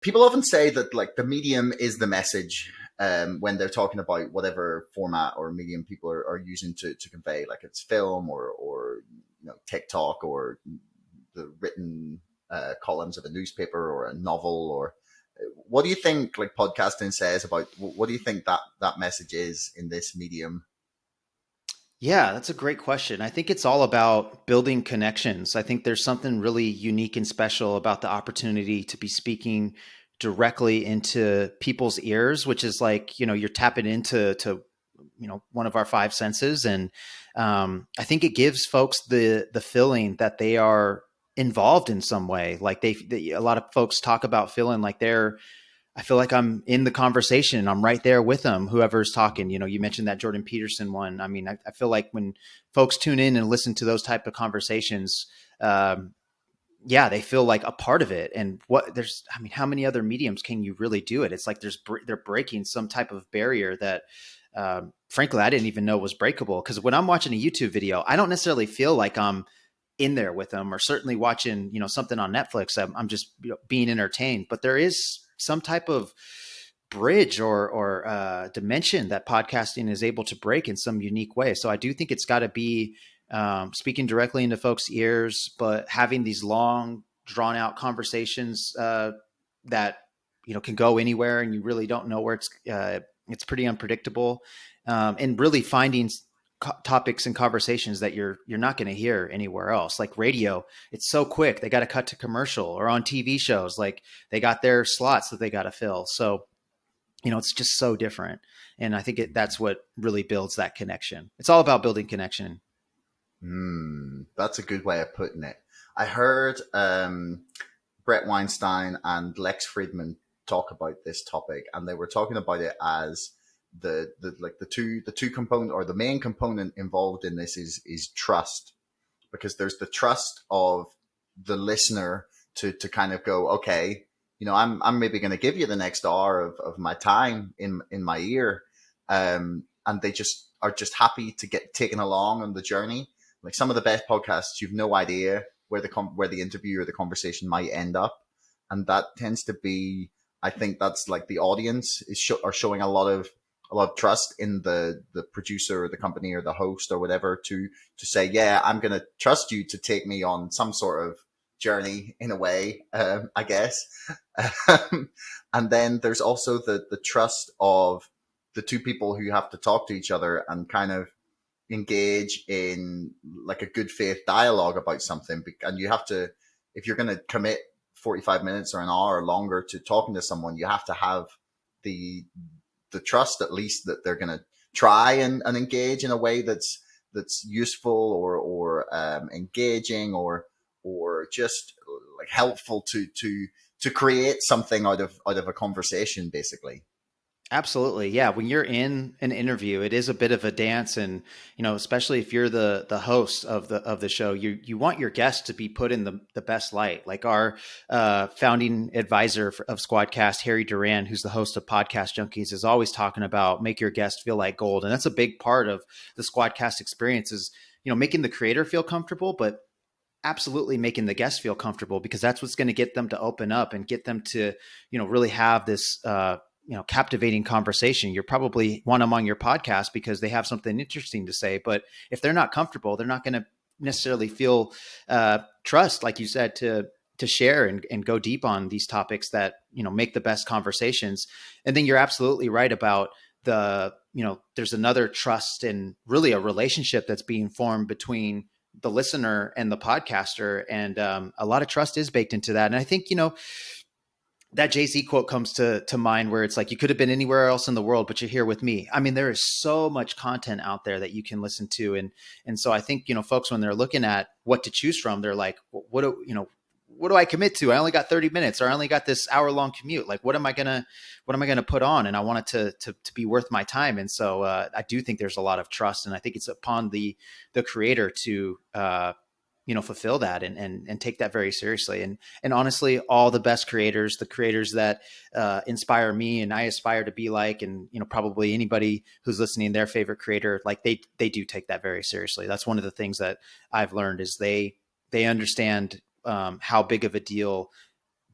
people often say that like the medium is the message when they're talking about whatever format or medium people are using to convey, like it's film or TikTok or the written columns of a newspaper or a novel. Or what do you think like podcasting says about, what do you think that message is in this medium? Yeah, that's a great question. I think it's all about building connections. I think there's something really unique and special about the opportunity to be speaking directly into people's ears, which is like, you're tapping into one of our five senses. And I think it gives folks the feeling that they are involved in some way. Like a lot of folks talk about feeling like I feel like I'm in the conversation. I'm right there with them, whoever's talking. You mentioned that Jordan Peterson one. I mean, I feel like when folks tune in and listen to those type of conversations, they feel like a part of it. And how many other mediums can you really do it? It's like they're breaking some type of barrier that, frankly, I didn't even know was breakable. Because when I'm watching a YouTube video, I don't necessarily feel like I'm in there with them, or certainly watching, something on Netflix. I'm just being entertained. But there is some type of bridge or dimension that podcasting is able to break in some unique way. So I do think it's got to be speaking directly into folks' ears, but having these long, drawn out conversations that can go anywhere, and you really don't know where it's pretty unpredictable, and really finding topics and conversations that you're not going to hear anywhere else. Like radio, it's so quick. They got to cut to commercial, or on TV shows, like they got their slots that they got to fill. So, it's just so different. And I think that's what really builds that connection. It's all about building connection. That's a good way of putting it. I heard Brett Weinstein and Lex Friedman talk about this topic, and they were talking about it as the two component, or the main component involved in this is trust, because there's the trust of the listener to kind of go, okay, I'm maybe going to give you the next hour of my time in my ear, and they are just happy to get taken along on the journey. Like some of the best podcasts, you've no idea where the interview or the conversation might end up, and that tends to be, I think that's like the audience are showing a lot of trust in the producer or the company or the host or whatever to say, yeah, I'm going to trust you to take me on some sort of journey in a way, I guess. And then there's also the trust of the two people who have to talk to each other and kind of engage in like a good faith dialogue about something. And you have to, if you're going to commit 45 minutes or an hour or longer to talking to someone, you have to have the trust, at least, that they're going to try and engage in a way that's useful or engaging or just like helpful to create something out of a conversation, basically. Absolutely. Yeah. When you're in an interview, it is a bit of a dance. And, especially if you're the host of the show, you want your guests to be put in the best light. Like our founding advisor of Squadcast, Harry Duran, who's the host of Podcast Junkies, is always talking about make your guests feel like gold. And that's a big part of the Squadcast experience is, making the creator feel comfortable, but absolutely making the guests feel comfortable, because that's what's going to get them to open up and get them to, really have this, captivating conversation. You're probably want them on your podcast because they have something interesting to say, but if they're not comfortable, they're not going to necessarily feel trust, like you said, to share and go deep on these topics that, make the best conversations. And then you're absolutely right about there's another trust and really a relationship that's being formed between the listener and the podcaster. And a lot of trust is baked into that. And I think, that Jay-Z quote comes to mind, where it's like, you could have been anywhere else in the world, but you're here with me. I mean, there is so much content out there that you can listen to. And so I think, folks, when they're looking at what to choose from, they're like, what do I commit to? I only got 30 minutes, or I only got this hour-long commute. Like, what am I gonna put on? And I want it to be worth my time. And so I do think there's a lot of trust, and I think it's upon the creator to fulfill that and take that very seriously. And honestly, all the best creators, the creators that inspire me and I aspire to be like, and probably anybody who's listening, their favorite creator, like they do take that very seriously. That's one of the things that I've learned is they understand how big of a deal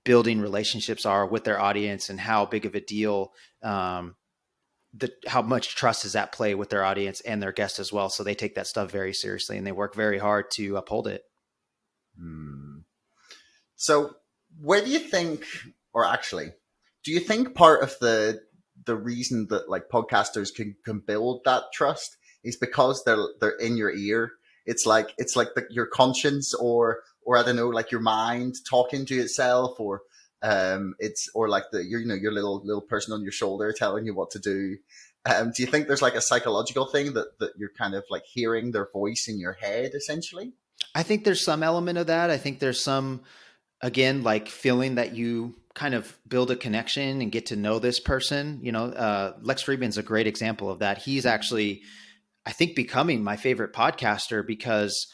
building relationships are with their audience and how big of a deal, how much trust is at play with their audience and their guests as well. So they take that stuff very seriously and they work very hard to uphold it. So where do you think, or actually, do you think part of the reason that like podcasters can build that trust is because they're in your ear? It's like your conscience or I don't know, like your mind talking to itself, or or like your little person on your shoulder telling you what to do. Do you think there's like a psychological thing that you're kind of like hearing their voice in your head essentially? I think there's some element of that. I think there's some, again, like feeling that you kind of build a connection and get to know this person. Lex Fridman's a great example of that. He's actually, I think, becoming my favorite podcaster because,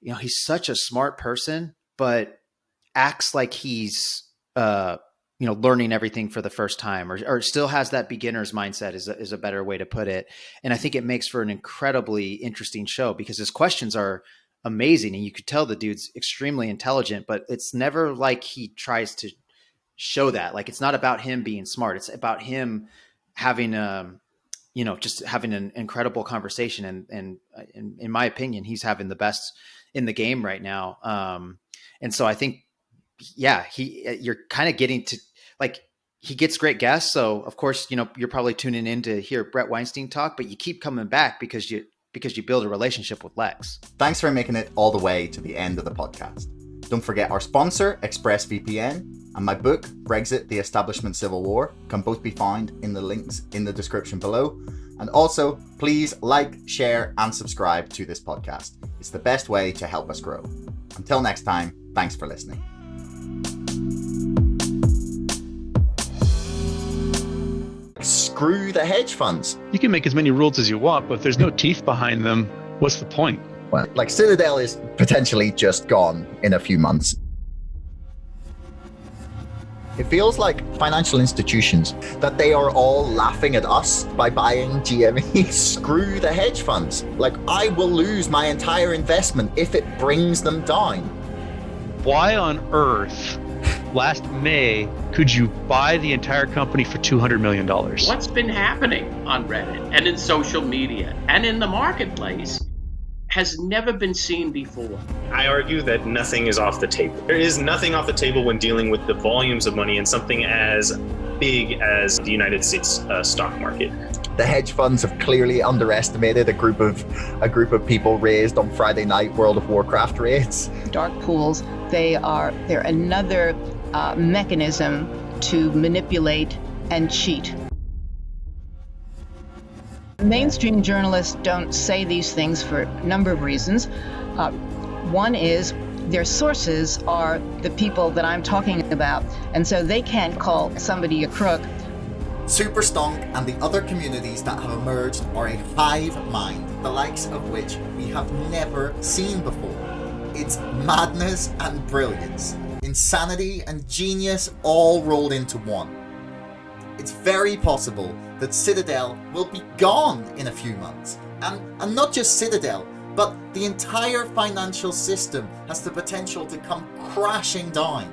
he's such a smart person, but acts like he's, learning everything for the first time, or still has that beginner's mindset is a better way to put it. And I think it makes for an incredibly interesting show because his questions are amazing. And you could tell the dude's extremely intelligent, but it's never like he tries to show that. Like, it's not about him being smart. It's about him having, just having an incredible conversation. And in my opinion, he's having the best in the game right now. And so I think, you're kind of getting to, like, he gets great guests. So of course, you're probably tuning in to hear Brett Weinstein talk, but you keep coming back because you build a relationship with Lex. Thanks for making it all the way to the end of the podcast. Don't forget our sponsor, ExpressVPN, and my book, Brexit, The Establishment Civil War, can both be found in the links in the description below. And also, please like, share, and subscribe to this podcast. It's the best way to help us grow. Until next time, thanks for listening. Screw the hedge funds. You can make as many rules as you want, but if there's no teeth behind them, what's the point? Well, like Citadel is potentially just gone in a few months. It feels like financial institutions, that they are all laughing at us by buying GME. Screw the hedge funds. Like, I will lose my entire investment if it brings them down. Why on earth, last May, could you buy the entire company for $200 million? What's been happening on Reddit and in social media and in the marketplace has never been seen before. I argue that nothing is off the table. There is nothing off the table when dealing with the volumes of money in something as big as the United States stock market. The hedge funds have clearly underestimated a group of people raised on Friday night World of Warcraft raids. Dark pools, they're another mechanism to manipulate and cheat. Mainstream journalists don't say these things for a number of reasons. One is their sources are the people that I'm talking about, and so they can't call somebody a crook. Superstonk and the other communities that have emerged are a hive mind, the likes of which we have never seen before. It's madness and brilliance, insanity and genius all rolled into one. It's very possible that Citadel will be gone in a few months. And not just Citadel, but the entire financial system has the potential to come crashing down.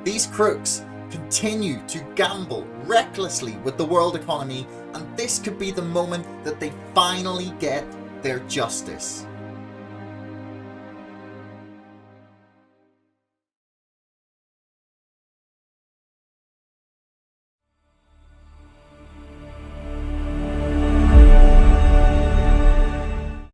These crooks continue to gamble recklessly with the world economy, and this could be the moment that they finally get their justice.